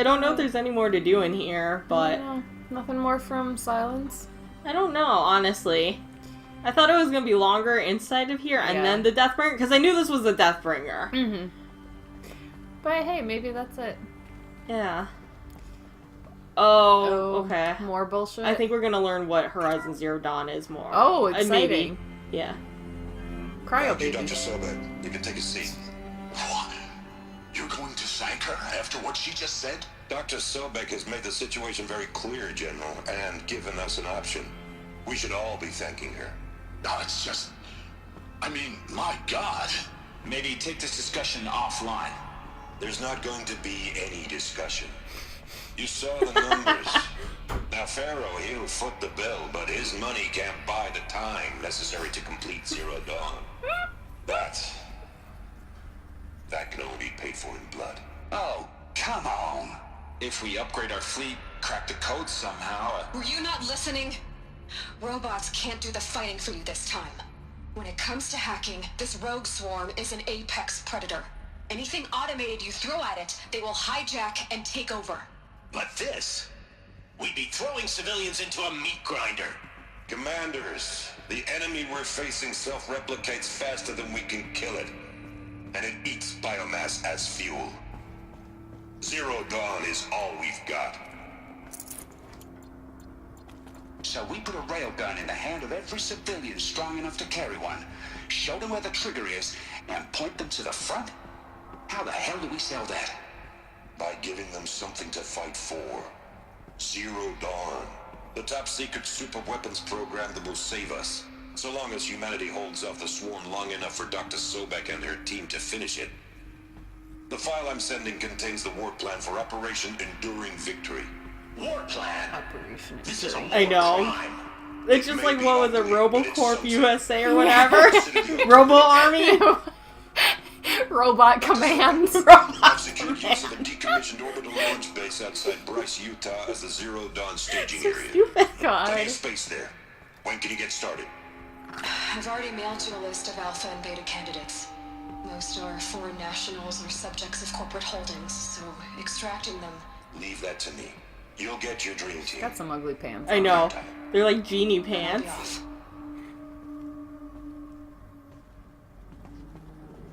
don't know if there's any more to do in here, but... No, nothing more from Silence? I don't know, honestly. I thought it was going to be longer inside of here, and then the Deathbringer, because I knew this was the Deathbringer. Mm-hmm. But hey, maybe that's it. Yeah. Oh, okay. More bullshit? I think we're going to learn what Horizon Zero Dawn is more. Oh, exciting. Maybe. Yeah. Cryo baby. Dr. Sobek, you can take a seat. What? You're going to thank her after what she just said? Dr. Sobek has made the situation very clear, General, and given us an option. We should all be thanking her. No, it's just... I mean, my God. Maybe take this discussion offline. There's not going to be any discussion. You saw the numbers. Now, Pharaoh, he'll foot the bill, but his money can't buy the time necessary to complete Zero Dawn. That can only be paid for in blood. Oh, come on. If we upgrade our fleet, crack the code somehow... Were you not listening? Robots can't do the fighting for you this time. When it comes to hacking, this rogue swarm is an apex predator. Anything automated you throw at it, they will hijack and take over. But this... We'd be throwing civilians into a meat grinder. Commanders, the enemy we're facing self-replicates faster than we can kill it. And it eats biomass as fuel. Zero Dawn is all we've got. So we put a railgun in the hand of every civilian strong enough to carry one, show them where the trigger is, and point them to the front? How the hell do we sell that? By giving them something to fight for. Zero Dawn. The top-secret super-weapons program that will save us. So long as humanity holds off the swarm long enough for Dr. Sobek and her team to finish it. The file I'm sending contains the war plan for Operation Enduring Victory. War plan? Operation. This is a war I know. crime. It's just like, what was it, RoboCorp Corp USA or whatever? Robo Army? Robot commands. I've secured use of the decommissioned orbital launch base outside Bryce, Utah as the Zero Dawn staging area. Stupid. Plenty God. of space there. When can you get started? I've already mailed you a list of alpha and beta candidates. Most are foreign nationals or subjects of corporate holdings, so extracting them... Leave that to me. You'll get your dream team. Got some ugly pants. I know. They're like genie I'll be pants. off.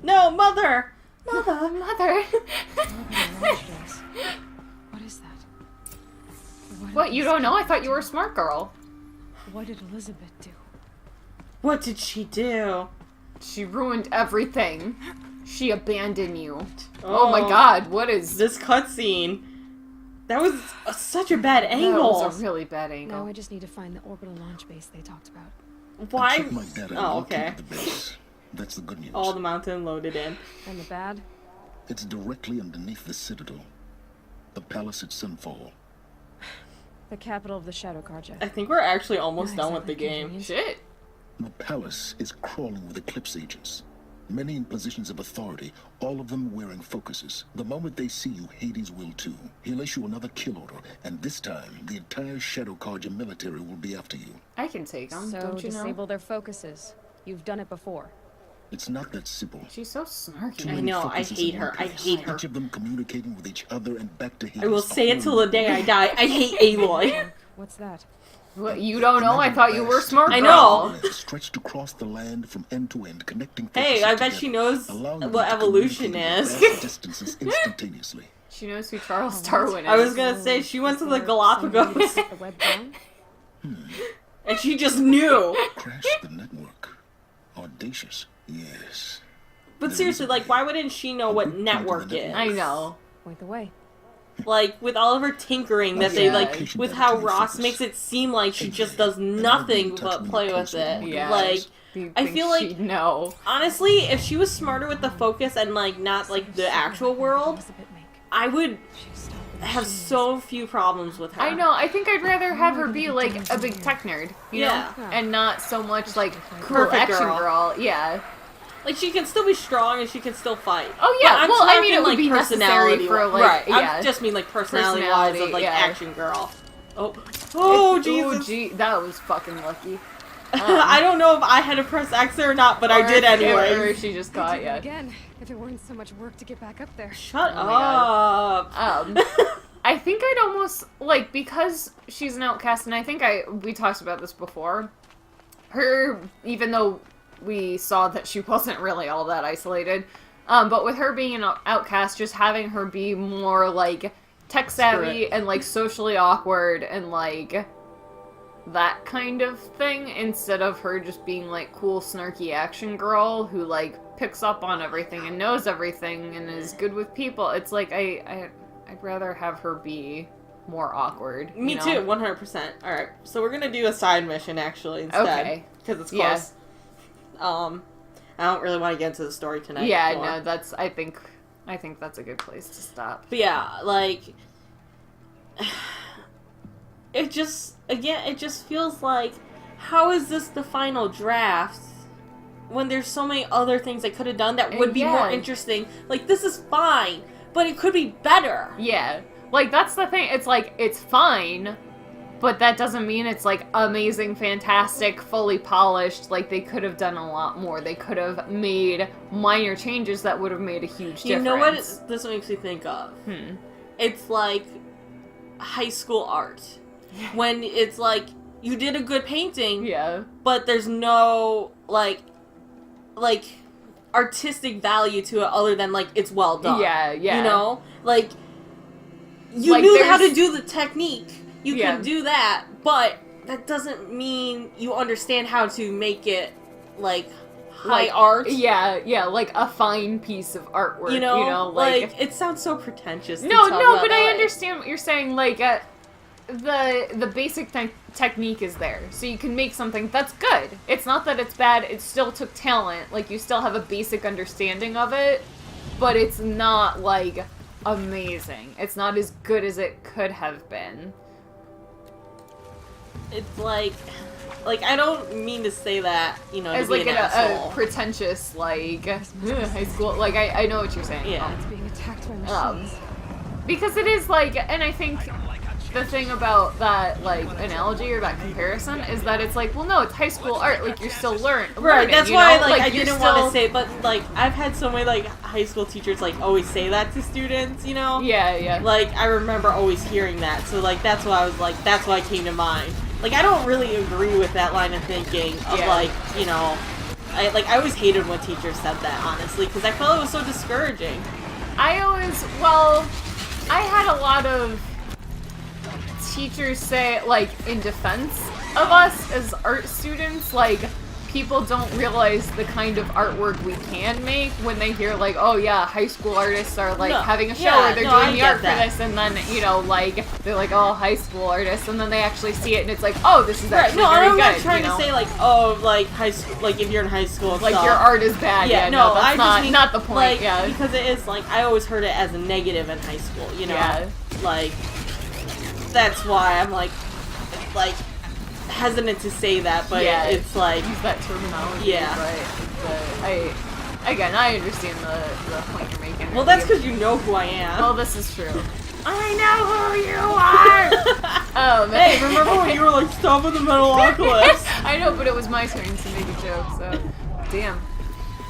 No, Mother! Mother. What is that? What, you don't know? I thought you were a smart girl. What did Elizabeth do? What did she do? She ruined everything. She abandoned you. Oh my god, what is... This cutscene. That was such a bad angle. That was a really bad angle. Now I just need to find the orbital launch base they talked about. Why? I checked my data and Oh, okay. located the base. That's the good news. All the mountain loaded in. And the bad? It's directly underneath the citadel. The palace at Sunfall. The capital of the Shadow Carja. I think we're actually almost Not done with the exactly game. convenient. Shit. The palace is crawling with Eclipse agents. Many in positions of authority, all of them wearing focuses. The moment they see you, Hades will too. He'll issue another kill order, and this time, the entire Shadow Carja military will be after you. I can take them, So don't you know? disable their focuses. You've done it before. It's not that simple. She's so snarky. Too I many know, I focuses hate in her, one I place. hate her. Each of them communicating with each other and back to Hades. I will say it till the day I die. I hate Aloy. What's that? What, you don't know? I thought you were smart. I girl. know. Stretched across the land from end to end, connecting Hey, focuses I bet together, she knows allowing them what to evolution communicate is. at vast distances instantaneously. She knows who Charles Darwin is. I was gonna say, she went to the Galapagos. The web down? And she just knew. Crash the network. Audacious, yes. But seriously, like, why wouldn't she know what network is? I know. Point the way. Like, with all of her tinkering that they, Yeah. like, with how Ross makes it seem like she just does nothing but play with it. Yeah. Like, You I think feel like- she'd know. honestly, if she was smarter with the focus and, like, not, like, the actual world, Elizabeth make? I would She's stopping have machines. so few problems with her. I know. I think I'd rather have her be like a big tech nerd, you Yeah. know, and not so much like cool Perfect action girl. girl. Yeah. Like, she can still be strong and she can still fight. Oh yeah. But I'm Well, I talking, mean, it would like, be necessary personality for like right. yeah. I just mean, like, personality-wise of, like, yeah. action girl. Oh, Jesus. Gee, that was fucking lucky. I don't know if I had to press X or not, but I did Or anyway. she just I'd got do it ya. again if it weren't so much work to get back up there. Shut Oh my up. I think I'd almost, like, because she's an outcast, and I think we talked about this before, her, even though we saw that she wasn't really all that isolated, but with her being an outcast, just having her be more, like, tech-savvy and, like, socially awkward and, like, that kind of thing, instead of her just being, like, cool, snarky action girl who, like, picks up on everything and knows everything and is good with people. It's like, I'd rather have her be more awkward. Me know? too, 100%. Alright, so we're gonna do a side mission, actually, instead. Okay. Because it's close. Yeah. I don't really want to get into the story tonight. Yeah, anymore. no, I think that's a good place to stop. But yeah, like, it just feels like, how is this the final draft when there's so many other things I could have done that would be more interesting? Like, this is fine, but it could be better. Yeah. Like, that's the thing. It's like, it's fine, but that doesn't mean it's, like, amazing, fantastic, fully polished. Like, they could have done a lot more. They could have made minor changes that would have made a huge difference. You know what this makes me think of? It's like high school art. When it's like, you did a good painting, but there's no, like, artistic value to it other than, like, it's well done. Yeah. You know? Like, you like, knew how to do the technique. You can do that, but that doesn't mean you understand how to make it, like, high art. Yeah, like a fine piece of artwork. You know, like, it sounds so pretentious. No, but I understand what you're saying. Like, the basic technique is there, so you can make something that's good. It's not that it's bad. It still took talent. Like, you still have a basic understanding of it, but it's not, like, amazing. It's not as good as it could have been. It's like I don't mean to say that, you know, as to be like a pretentious, like, high school. Like, I know what you're saying. Yeah. It's being attacked by machines. Because it is, like, and I think the thing about that, like, analogy or that comparison is that it's like, well, no, it's high school art. Like, you're still learning. Right, that's why, know? like, I didn't want to say, but, like, I've had so many, like, high school teachers, like, always say that to students, you know? Yeah. Like, I remember always hearing that, so, like, that's why I was like, that's why it came to mind. Like, I don't really agree with that line of thinking of, like, you know, I always hated when teachers said that, honestly, because I felt it was so discouraging. I had a lot of teachers say, like, in defense of us as art students, like, people don't realize the kind of artwork we can make when they hear, like, oh yeah, high school artists are, like, having a show where they're doing the art for this, and then, you know, like, they're like, oh, high school artists, and then they actually see it, and it's like, oh, this is actually very good. I'm not trying to say, like, oh, like, high school, like, if you're in high school, like, your art is bad. Yeah, no, that's I just mean, not the point. Like, because it is, like, I always heard it as a negative in high school, you know? Yeah. Like, that's why I'm, like, hesitant to say that, but it's like, use that terminology. But I understand the point you're making. Well, that's because you know who I am. Well, this is true. I know who you are. Hey, remember when you were like, stop with the Metalocalypse? I know, but it was my turn to make a joke, so damn.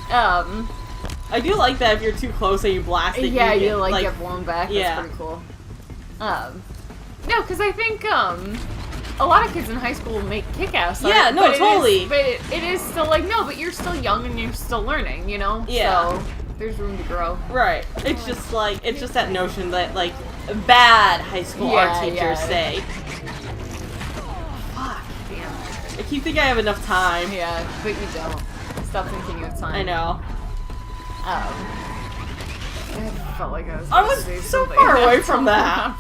I do like that if you're too close and you blast it. Yeah, you like get blown back. Yeah. That's pretty cool. No, because I think a lot of kids in high school make kick-ass art. Yeah, no, totally. But it is still like, no, but you're still young and you're still learning, you know? Yeah. So there's room to grow. Right. It's just like, it's just that notion that, like, bad high school art teachers say. Fuck. Damn. I keep thinking I have enough time. Yeah, but you don't. Stop thinking you have time. I know. I felt like I was so far away from that.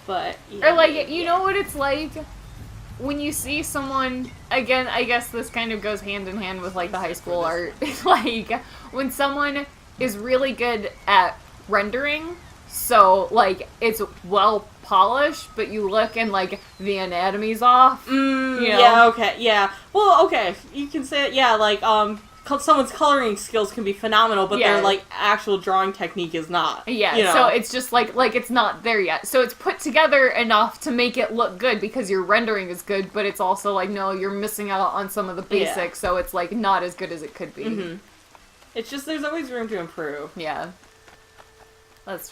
But or like, you know what it's like when you see someone, again, I guess this kind of goes hand in hand with like the high school art. Like when someone is really good at rendering, so like it's well polished, but you look and like the anatomy's off. You know? Yeah, okay, yeah. Well, okay, you can say it, yeah, like, someone's coloring skills can be phenomenal, but their, like, actual drawing technique is not. Yeah, you know? So it's just, like, it's not there yet. So it's put together enough to make it look good because your rendering is good, but it's also, like, no, you're missing out on some of the basics, so it's, like, not as good as it could be. Mm-hmm. It's just, there's always room to improve. Yeah. That's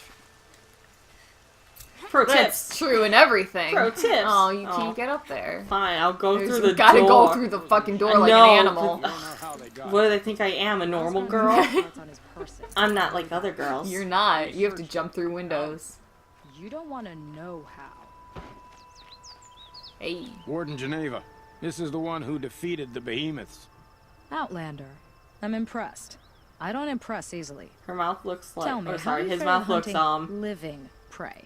Pro tips. That's true in everything. Pro tips. Oh, you can't get up there. Fine, I'll go through the You gotta door. go through the fucking door like an animal. What do they think I am, a normal girl? I'm not like other girls. You're not. You have to jump through windows. You don't want to know how. Hey. Warden Geneva, this is the one who defeated the behemoths. Outlander. I'm impressed. I don't impress easily. Her mouth looks like... Tell me, oh, sorry, how his you mouth fare looks, hunting living prey.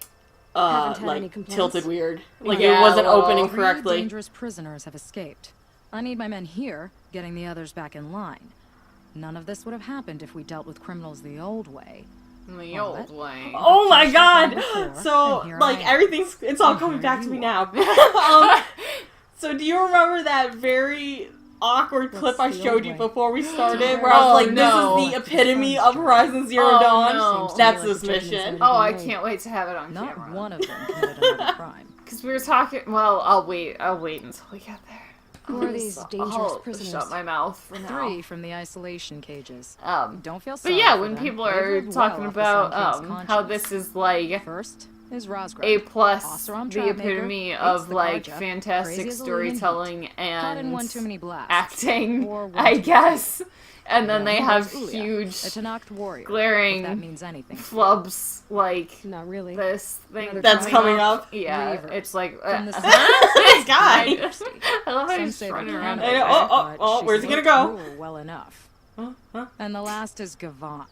Haven't had any like, complaints? tilted weird. Like, Yeah, it wasn't well, opening 3 correctly. dangerous prisoners have escaped. I need my men here, getting the others back in line. None of this would have happened if we dealt with criminals the old way. The Well, old that- way. Oh my I've done god! before, So, and here like, I am. everything's... It's all And coming here back to you me are. now. So do you remember that very awkward clip I the showed old you way? before we started? Where I was like, no. this is the epitome of Horizon Zero Oh, Dawn? no. That's Like this the judgment's mission. already Oh, I been made. can't wait to have it on Not camera. one of them committed another crime. Because we were talking... Well, I'll wait until we get there. Who are these dangerous I'll prisoners? shut my mouth for now. 3 from the isolation cages. Don't feel But sorry yeah, for when them. people They've are lived talking well off the Sun about King's how conscience. this is like First is Rosgrove. A plus, Oseram the Trapmaker, epitome hates of the like Karja, fantastic crazy as a lean heat. storytelling Caught in and one too many blasts. acting, Or one I too guess. And then they Then have there's Ulia, huge a Tanakh warrior, glaring if that means anything. flubs like Not really. this thing Another That's coming up. Yeah, Reaver. it's like From the This guy! I love how Some he's say running the around. I know. candidate, Oh, but where's she he gonna spoke go? rule well enough. Huh? And the last is Gavan,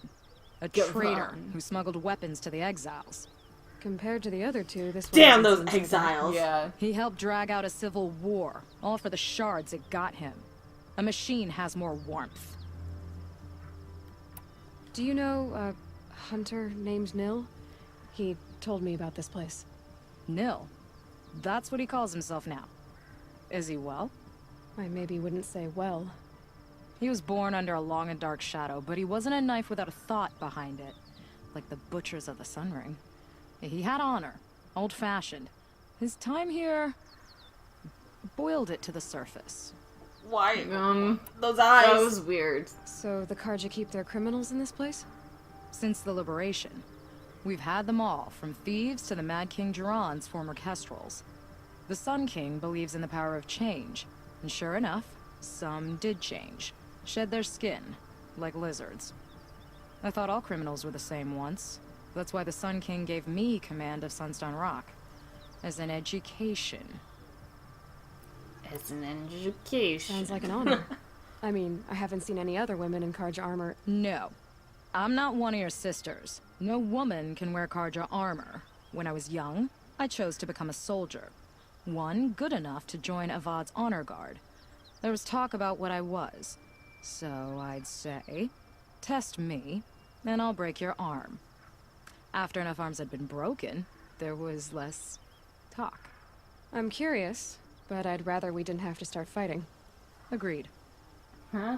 a Gavan. traitor who smuggled weapons to the exiles. Compared to the other two, this one Damn doesn't those seem so bad. exiles. Yeah. He helped drag out a civil war, all for the shards it got him. A machine has more warmth. Do you know a hunter named Nil? He told me about this place. Nil. That's what he calls himself now. Is he well? I maybe wouldn't say well. He was born under a long and dark shadow, but he wasn't a knife without a thought behind it. Like the butchers of the Sun Ring. He had honor. Old-fashioned. His time here... boiled it to the surface. Why? Those That eyes. was weird. So the Karja keep their criminals in this place? Since the liberation, we've had them all, from thieves to the Mad King Duran's former kestrels. The Sun King believes in the power of change, and sure enough, some did change. Shed their skin, like lizards. I thought all criminals were the same once. That's why the Sun King gave me command of Sunstone Rock. As an education. It's an education. Sounds like an honor. I mean, I haven't seen any other women in Karja armor. No. I'm not one of your sisters. No woman can wear Karja armor. When I was young, I chose to become a soldier. One good enough to join Avad's honor guard. There was talk about what I was. So I'd say, test me, and I'll break your arm. After enough arms had been broken, there was less talk. I'm curious, but I'd rather we didn't have to start fighting. Agreed. Huh?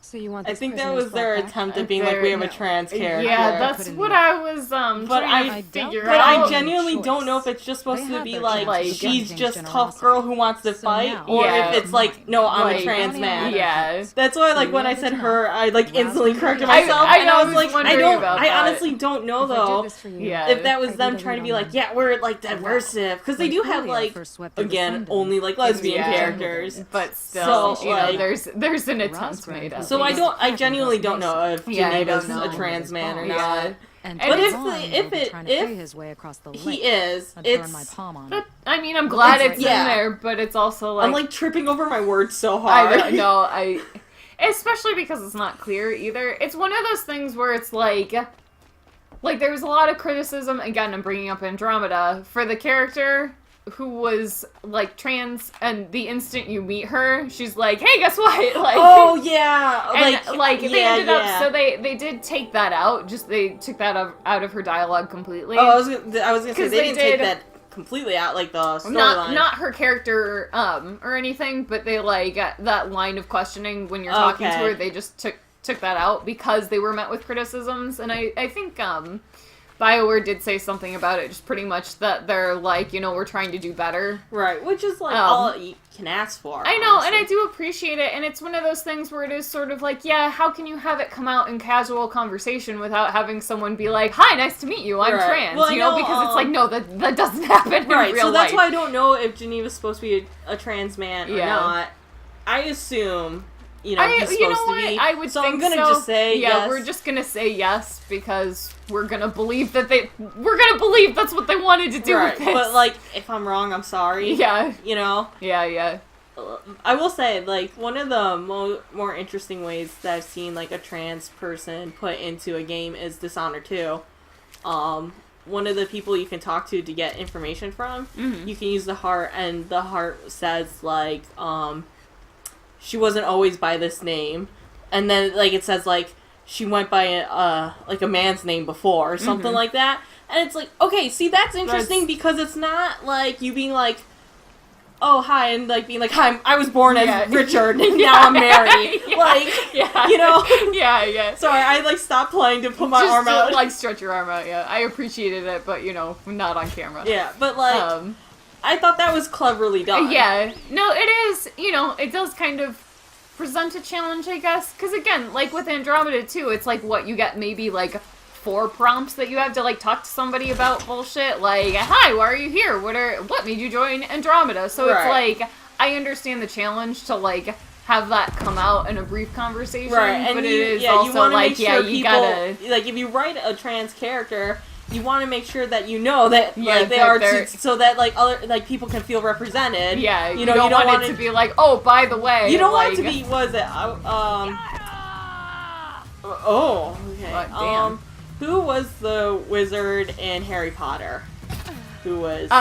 So you want I these think that prisoners was their brought back? attempt at being like, we have a No. trans character. Yeah, that's Put in what the- I was But trying I to doubt figure that. But I out. genuinely choice. don't know if it's just supposed They to had be their like, chance to she's get just things tough girl who wants to So fight, now- or Yeah. if it's like, no, I'm Like- a trans man. Yeah. That's why, like, when I said her, I like instantly corrected myself, I and I know, was I like, was I wondering don't, about I that. honestly don't know If I though. did this for you, Yeah. If that was I'd them need a trying to lead be on like, them. yeah, we're like diversive, because they do have like, first swept through the again, Sun only like lesbian Yeah. characters. But still, So, you know, like- there's an attempt Rosgrove made at was So I least. don't, I genuinely don't know if Yeah, I Geneva's don't a know. trans man or Yeah. not. And But if Gavan the- if will be it- trying to if pay his way across the He lake. is. I'd It's. burn my palm on it. But, I mean, I'm glad It's- it's yeah. in there, but it's also like... I'm like tripping over my words so hard. I don't know, especially because it's not clear either. It's one of those things where it's like there's a lot of criticism, again, I'm bringing up Andromeda, for the character who was, like, trans, and the instant you meet her, she's like, hey, guess what? Like, Oh yeah, and, like, they yeah, ended yeah. up, so they did take that out, they took that out of her dialogue completely. Oh, I was gonna say 'Cause they they didn't take did- that completely out, like the storyline. Not her character, or anything, but they, like, that line of questioning when you're talking to Okay. her, they just took that out because they were met with criticisms, and I think, BioWare did say something about it, just pretty much that they're like, we're trying to do better. Right, which is like all you can ask for. I know, honestly. and I do appreciate it, and it's one of those things where it is sort of like, yeah, how can you have it come out in casual conversation without having someone be like, hi, nice to meet you, I'm trans, well, because it's like, no, that doesn't happen in real life. So that's why I don't know if Geneva's supposed to be a trans man or not. I assume... he's supposed to be. I would so think I'm gonna so. just say yes. Yeah, we're just gonna say yes because we're gonna believe that's what they wanted to do with this. But like, if I'm wrong, I'm sorry. Yeah. Yeah. I will say, like, one of the more interesting ways that I've seen like a trans person put into a game is Dishonored 2. One of the people you can talk to get information from, you can use the heart, and the heart says like, she wasn't always by this name, and then like it says like she went by a man's name before or something like that, and it's like, okay, see, that's interesting because it's not like you being like, oh hi, and like being like, hi, I was born as Richard and now I'm Mary, Sorry, I like stopped playing to put my arm out, like stretch your arm out. Yeah, I appreciated it, but not on camera. Yeah, but like. I thought that was cleverly done. Yeah. No, it is, it does kind of present a challenge, I guess. Because, again, like with Andromeda, too, it's like, you get maybe, like, 4 prompts that you have to, like, talk to somebody about bullshit. Like, hi, why are you here? What made you join Andromeda? So it's like, I understand the challenge to, like, have that come out in a brief conversation. Right, but it is also, like, you gotta... Like, if you write a trans character... You want to make sure that that like they are so that like other like people can feel represented. Yeah, you don't want it to be like, oh, by the way, you don't want it to be. Was it? Oh, okay. Damn. Who was the wizard in Harry Potter? Who was?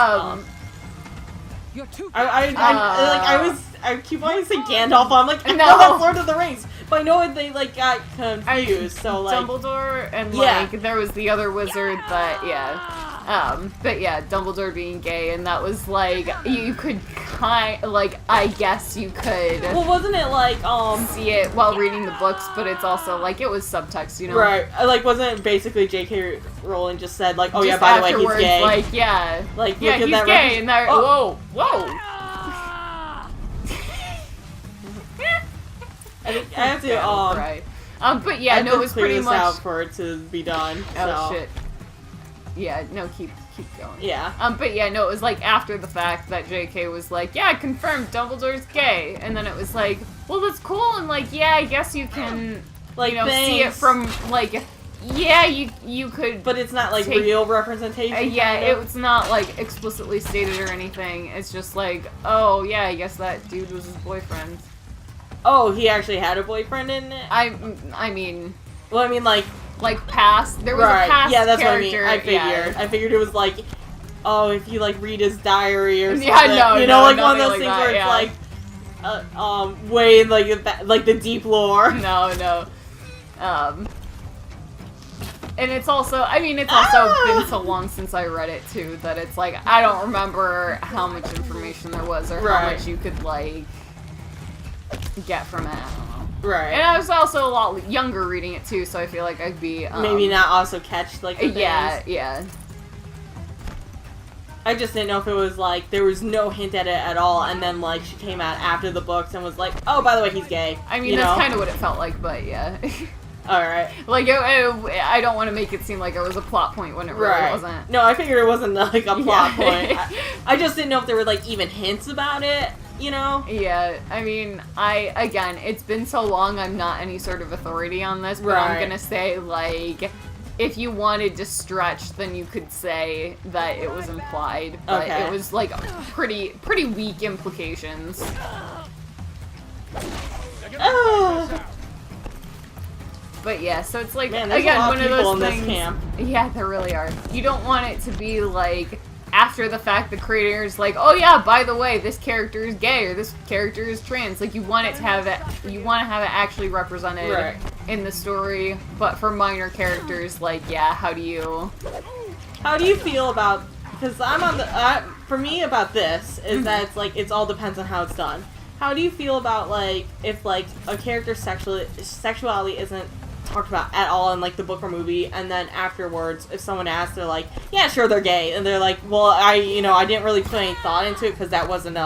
You're too. I keep wanting to say Gandalf. I'm like, no, that's Lord of the Rings. But I know they like got confused. So like Dumbledore and like there was the other wizard that but yeah, Dumbledore being gay, and that was like you could I guess you could. Well, wasn't it like see it while reading the books, but it's also like it was subtext, Right. Like wasn't it basically J.K. Rowling just said like, oh just yeah, by the way, he's gay. Like he's that gay, and they're whoa. I have to right. But yeah, no, it was pretty much out for it to be done. Oh shit. Yeah, no, keep going. Yeah. But yeah, no, it was like after the fact that JK was like, yeah, confirmed Dumbledore's gay, and then it was like, well, that's cool, and like, yeah, I guess you can like see it from like, yeah, you could. But it's not like real representation. It's not like explicitly stated or anything. It's just like, oh yeah, I guess that dude was his boyfriend. Oh, he actually had a boyfriend in it? I mean... Well, I mean, like past... There was a past character. What I mean. I figured it was like, oh, if you, like, read his diary or something. Yeah, no, like one of those things where it's like, way in, like the deep lore. No. And it's also, been so long since I read it, too, that it's like, I don't remember how much information there was or how much you could, like... get from it. I don't know. Right. And I was also a lot younger reading it too, so I feel like I'd be maybe not also catch like the things. Yeah. I just didn't know if it was like there was no hint at it at all, and then like she came out after the books and was like, oh, by the way, he's gay. I mean, that's kind of what it felt like, but yeah. All right. Like I don't want to make it seem like it was a plot point when it really wasn't. No, I figured it wasn't like a plot point. I just didn't know if there were like even hints about it. Yeah, I mean, again, it's been so long, I'm not any sort of authority on this, but I'm gonna say, like, if you wanted to stretch, then you could say that it was implied, but it was, like, pretty weak implications. But yeah, so it's like, man, again, one of those things. This camp. Yeah, there really are. You don't want it to be, like... after the fact, the creator's like, oh yeah, by the way, this character is gay or this character is trans. Like, you want it to have it, you want to have it actually represented in the story. But for minor characters, like, yeah, how do you feel about? Because I'm on the for me about this is that it's like it all depends on how it's done. How do you feel about like if like a character's sexuality isn't talked about at all in, like, the book or movie, and then afterwards, if someone asks, they're like, yeah, sure, they're gay, and they're like, well, I didn't really put any thought into it, because that wasn't,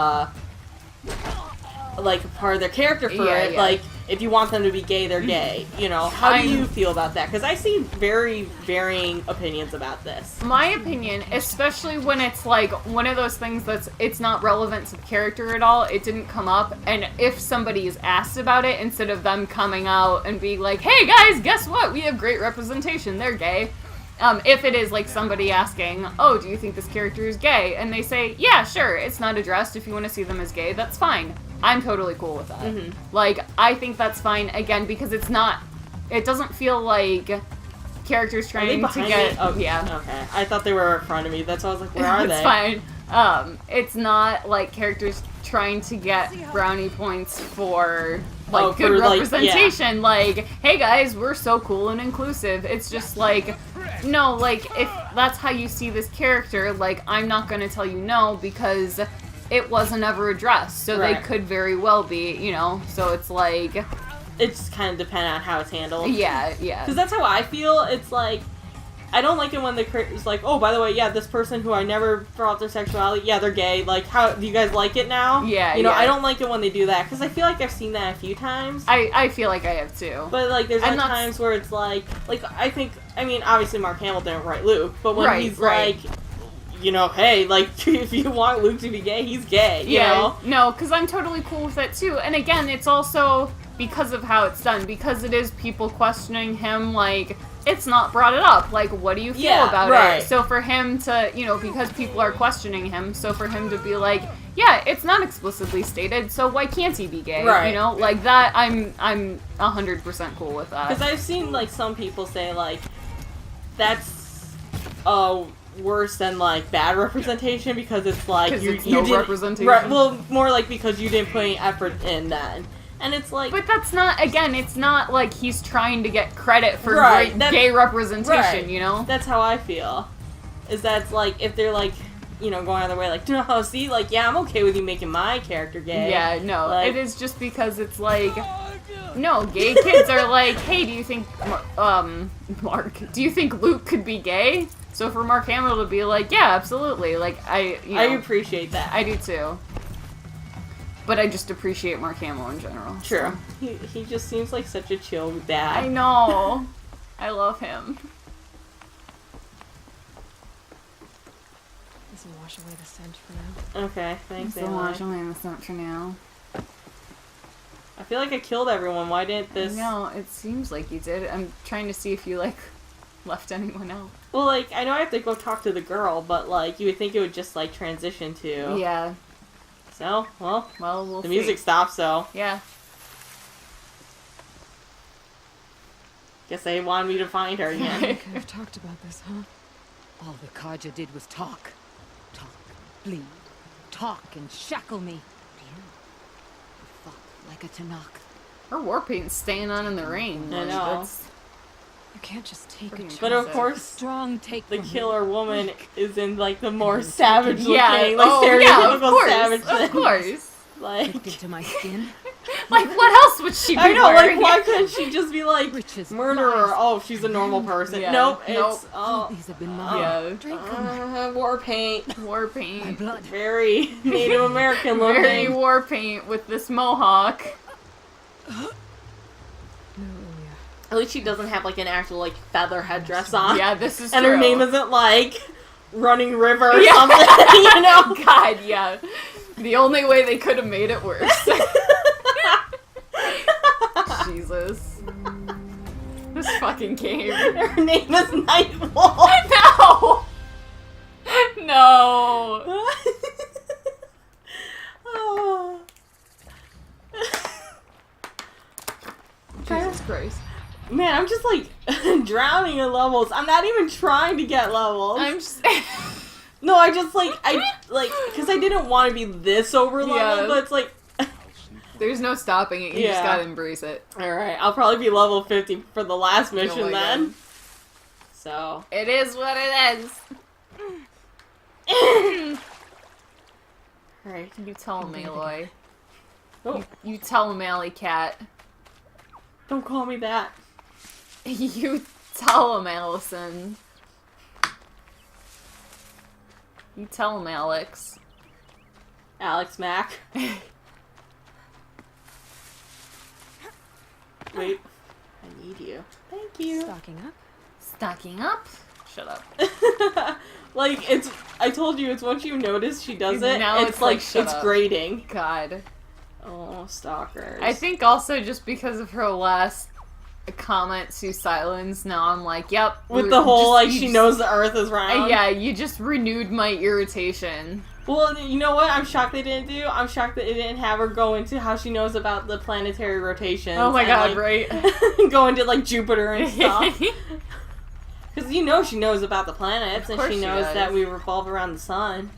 like, part of their character for it, like, if you want them to be gay, they're gay, How do you feel about that? Because I see very varying opinions about this. My opinion, especially when it's, like, one of those things it's not relevant to the character at all, it didn't come up, and if somebody is asked about it, instead of them coming out and being like, hey guys, guess what? We have great representation, they're gay. If it is, like, somebody asking, oh, do you think this character is gay? And they say, yeah, sure, it's not addressed. If you want to see them as gay, that's fine. I'm totally cool with that. Mm-hmm. Like, I think that's fine, again, because it doesn't feel like characters trying to get... Me? Oh, yeah. Okay. I thought they were in front of me. That's why I was like, where are they? It's fine. It's not, like, characters trying to get brownie points for... like, good representation, like, hey guys, we're so cool and inclusive. It's just like, no, like, if that's how you see this character, like, I'm not gonna tell you no, because it wasn't ever addressed, so they could very well be, so it's like... It's kind of dependent on how it's handled. Yeah. Because that's how I feel, it's like, I don't like it when the creator's like, oh, by the way, yeah, this person who I never brought their sexuality, yeah, they're gay. Like, how do you guys like it now? Yeah, I don't like it when they do that, because I feel like I've seen that a few times. I feel like I have too. But, like, there's times where it's like, I mean, obviously Mark Hamill didn't write Luke, but when he's like, hey, like, if you want Luke to be gay, he's gay, you know? No, because I'm totally cool with it too. And again, it's also because of how it's done, because it is people questioning him, like... It's not brought it up. Like, what do you feel about it? So for him to, because people are questioning him, so for him to be like, yeah, it's not explicitly stated, so why can't he be gay? Right. Like that, I'm 100% cool with that. Because I've seen, like, some people say, like, that's worse than, like, bad representation, because it's like, you didn't... representation. Right, well, more like because you didn't put any effort in then. And it's like... But that's not, again, it's not like he's trying to get credit for great gay representation, That's how I feel. Is that it's like, if they're like, going out of their way, like, no, see, like, yeah, I'm okay with you making my character gay. Yeah, no, like, it is just because it's like, no, gay kids are like, hey, do you think, Mark, do you think Luke could be gay? So for Mark Hamill to be like, yeah, absolutely, like, I appreciate that. I do too. But I just appreciate Mark Hamill in general. True. So. He just seems like such a chill dad. I know. I love him. This will wash away the scent for now. Okay, thanks, This will wash away the scent for now. I feel like I killed everyone. Why didn't this... No, it seems like you did. I'm trying to see if you, like, left anyone out. Well, like, I know I have to go talk to the girl, but, like, you would think it would just, like, transition to... Yeah. So, well, we'll the music stopped, so... Yeah. Guess they wanted me to find her again. We could have talked about this, huh? All the Karja did was talk. Talk, bleed, talk, and shackle me. You fought like a Tanakh. Her war paint's staying on in the rain. I know. You can't just take it. But of course, strong take the killer woman is in, like, the more savage looking, like, stereotypical savage thing. Of course. Like, to my skin. Like, what else would she be I know, wearing? like, why couldn't she just be like, murderer? Oh, she's a normal person. Yeah. Nope, Nope. it's, These have been mine. Drink them. war paint. War paint. My blood. Very Native American looking. Very war paint with this mohawk. At least she doesn't have, like, an actual, like, feather headdress on. Yeah, this is and true. her name isn't, like, Running River or something, you know? God, yeah. The only way they could have made it worse. Jesus. This fucking game. Her name is Nightwolf. No! No! Oh. Jesus Christ. Man, I'm just, like, drowning in levels. I'm not even trying to get levels. I'm just... No, I just, like, because I didn't want to be this over level, but it's like... There's no stopping it. You just gotta embrace it. Alright, I'll probably be level 50 for the last mission then. God. So... It is what it is. Alright. You tell him, Aloy. Oh. You tell him, Alley Cat. Don't call me that. You tell him, Allison. You tell him, Alex. Alex Mack. Wait. I need you. Thank you. Stocking up? Stocking up? Shut up. Like, it's... I told you, it's once you notice she does it, Now it's like, shut it's up. grating. God. Oh, stalkers. I think also just because of her last comment to silence, now I'm like, yep. With the whole, like, she just, knows the earth is round. yeah, you just renewed my irritation. Well, you know what I'm shocked they didn't do? I'm shocked that it didn't have her go into how she knows about the planetary rotations. Oh my god, like, right? go into, like, Jupiter and stuff. Because you know she knows about the planets, and she knows that we revolve around the sun.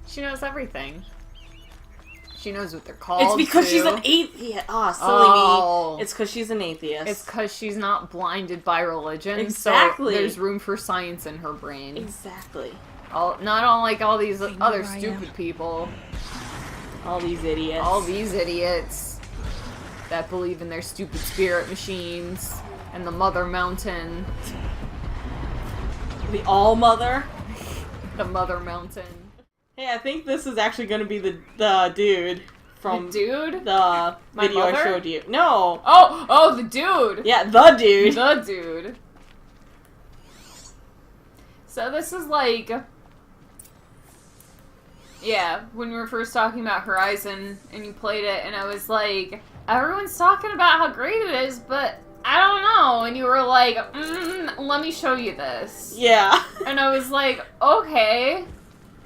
She knows everything. She knows what they're called. It's because she's an atheist. Oh, silly me. It's because she's an atheist. It's because she's not blinded by religion. Exactly. So there's room for science in her brain. Exactly. Not unlike all these other stupid people. All these idiots. All these idiots that believe in their stupid spirit machines and the Mother Mountain. The All-Mother? The Mother Mountain. Hey, I think this is actually going to be the dude from... The dude? The video mother? I showed you. No! Oh, the dude! Yeah, the dude! The dude. So this is like... Yeah, when we were first talking about Horizon, and you played it, and I was like, everyone's talking about how great it is, but I don't know. And you were like, let me show you this. Yeah. And I was like, okay.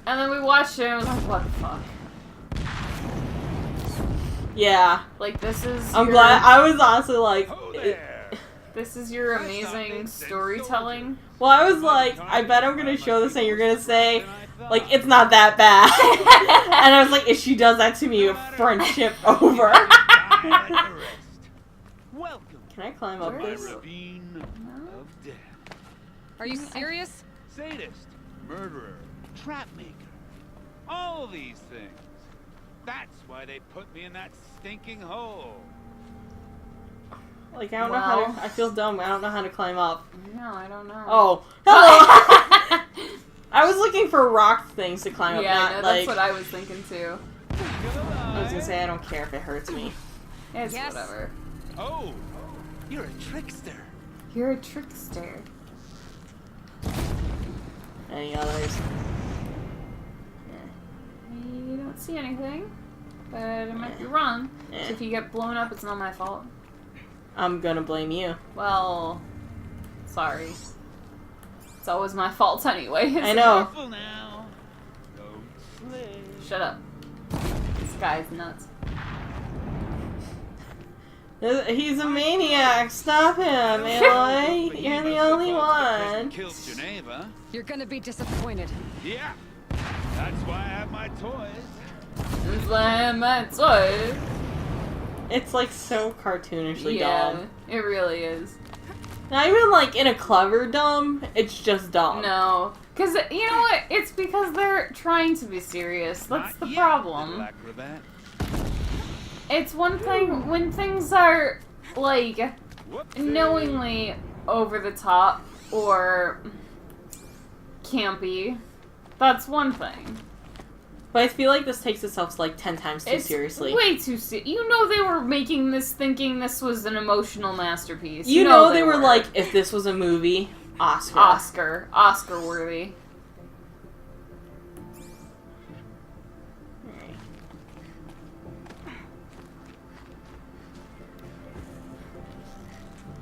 And then we watched it, and I was like, what the fuck? Yeah. Like, this is I'm glad. I was also like... This is your amazing storytelling. Well, I was like, I bet I'm going to show this, and you're going to say... Like, it's not that bad. And I was like, if she does that to me, friendship over. Can I climb up this? Are you serious? Sadist, murderer, trapmaker. All these things. That's why they put me in that stinking hole. Like, I don't know how to... I feel dumb. I don't know how to climb up. No, I don't know. Oh. Hello! I was looking for rock things to climb up. Yeah, not, no, like... that's what I was thinking too. I was gonna say, I don't care if it hurts me. It's whatever. Oh, you're a trickster. You're a trickster. Any others? You don't see anything, but I might be wrong. So if you get blown up, it's not my fault. I'm gonna blame you. Well, sorry. It's always my fault anyway. I know. Shut up. This guy's nuts. He's a maniac. Stop him, Aloy. You're the only one. Killed Geneva. You're gonna be disappointed. Yeah. That's why I have my toys. That's why I have my toys. It's like so cartoonishly dumb. It really is. Not even like in a clever dumb, it's just dumb. No. Because, you know what? It's because they're trying to be serious. That's the problem. It's one thing when things are, like, knowingly over the top or campy. That's one thing. But I feel like this takes itself like 10 times too seriously. Way too serious. You know they were making this thinking this was an emotional masterpiece. You know they were like, if this was a movie, Oscar. Oscar worthy.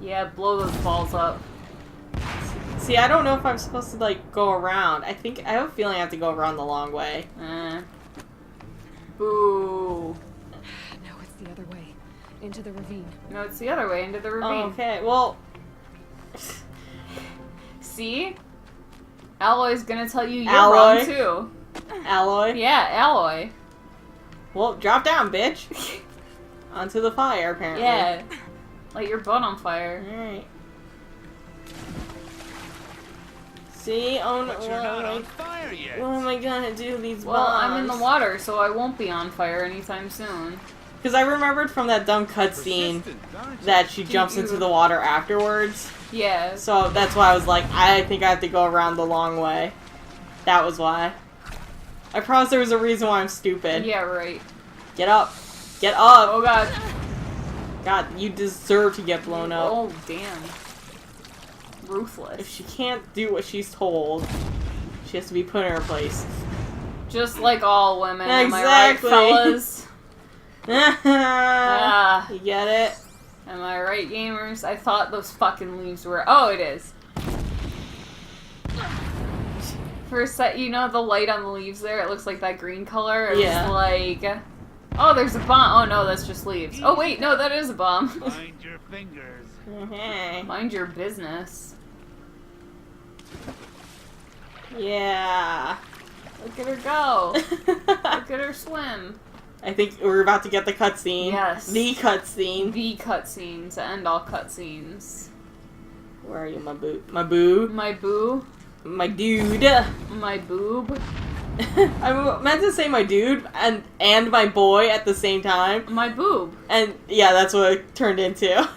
Yeah, blow those balls up. See, I don't know if I'm supposed to, like, go around. I have a feeling I have to go around the long way. Boo. No, it's the other way. Into the ravine. No, it's the other way, into the ravine. Oh, okay, well... See? Alloy's gonna tell you you're wrong, too. Aloy? Yeah, Alloy. Well, drop down, bitch. Onto the fire, apparently. Yeah. Light your butt on fire. Alright. See? Oh no, But you're not on fire yet. what am I gonna do these bombs? Well, I'm in the water, so I won't be on fire anytime soon. Because I remembered from that dumb cutscene that she jumps into the water afterwards. Yeah. So that's why I was like, I think I have to go around the long way. That was why. I promise there was a reason why I'm stupid. Yeah, right. Get up. Get up! Oh god. God, you deserve to get blown up. Oh, damn. Ruthless. If she can't do what she's told, she has to be put in her place. Just like all women, Exactly. am I right, fellas? You get it? Am I right, gamers? I thought those fucking leaves were... Oh, it is. For a set, you know the light on the leaves there? It looks like that green color. It was like... Oh, there's a bomb. Oh, no, that's just leaves. Oh, wait, no, that is a bomb. Mind your fingers. Mind your business. Yeah. Look at her go. Look at her swim. I think we're about to get the cutscene. Yes. The cutscene. The cutscenes. To end all cutscenes. Where are you, my boo? My boo? My boo? My dude. My boob? I meant to say my dude and my boy at the same time. My boob. And yeah, that's what it turned into.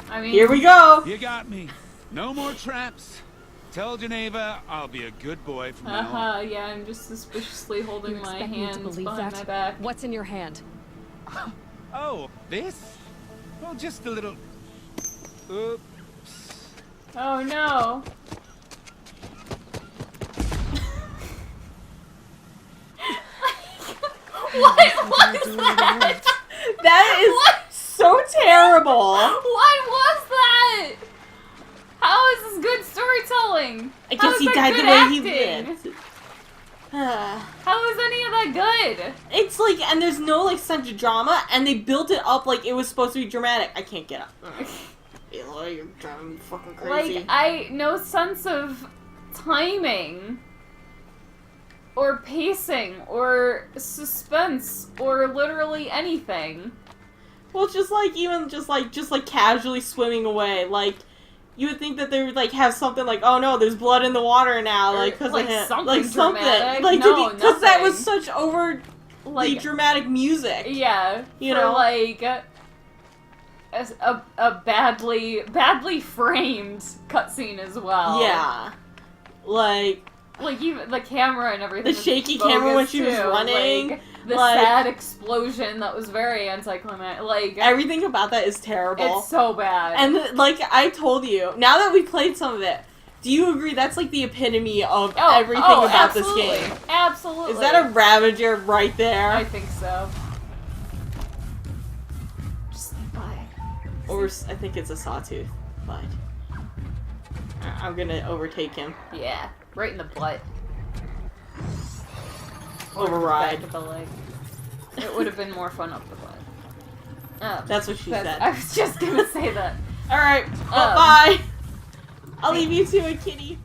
I mean... Here we go! You got me. No more traps. Tell Geneva I'll be a good boy from now on. Yeah, I'm just suspiciously holding You my expect me to hands believe behind that? my back. What's in your hand? Oh, this? Well, just a little... Oops. Oh no. What was that? That is so terrible. What was that? How is this good storytelling? I How guess is he that died good the way acting? he lived. How is any of that good? It's like, and there's no like sense of drama, and they built it up like it was supposed to be dramatic. I can't get up. You're driving me fucking crazy. Like, no sense of timing, or pacing, or suspense, or literally anything. Well, just like even just like casually swimming away, like. You would think that they would like have something like, oh no, there's blood in the water now, like because like something dramatic. like no, because that was such over like dramatic music. Yeah, you for know, like a badly framed cutscene as well. Yeah, like even the camera and everything. The shaky camera when she was running. Like, the sad explosion that was very anticlimactic. Like everything about that is terrible. It's so bad. And like I told you, now that we played some of it, do you agree that's like the epitome of everything about this game? Absolutely. Is that a Ravager right there? I think so. Just bye. Or I think it's a Sawtooth, but I'm gonna overtake him. Yeah, right in the butt. Override. Back of the leg. It would have been more fun up the butt. Oh, that's what she said. I was just gonna say that. Alright, bye! I'll leave you to it, kitty.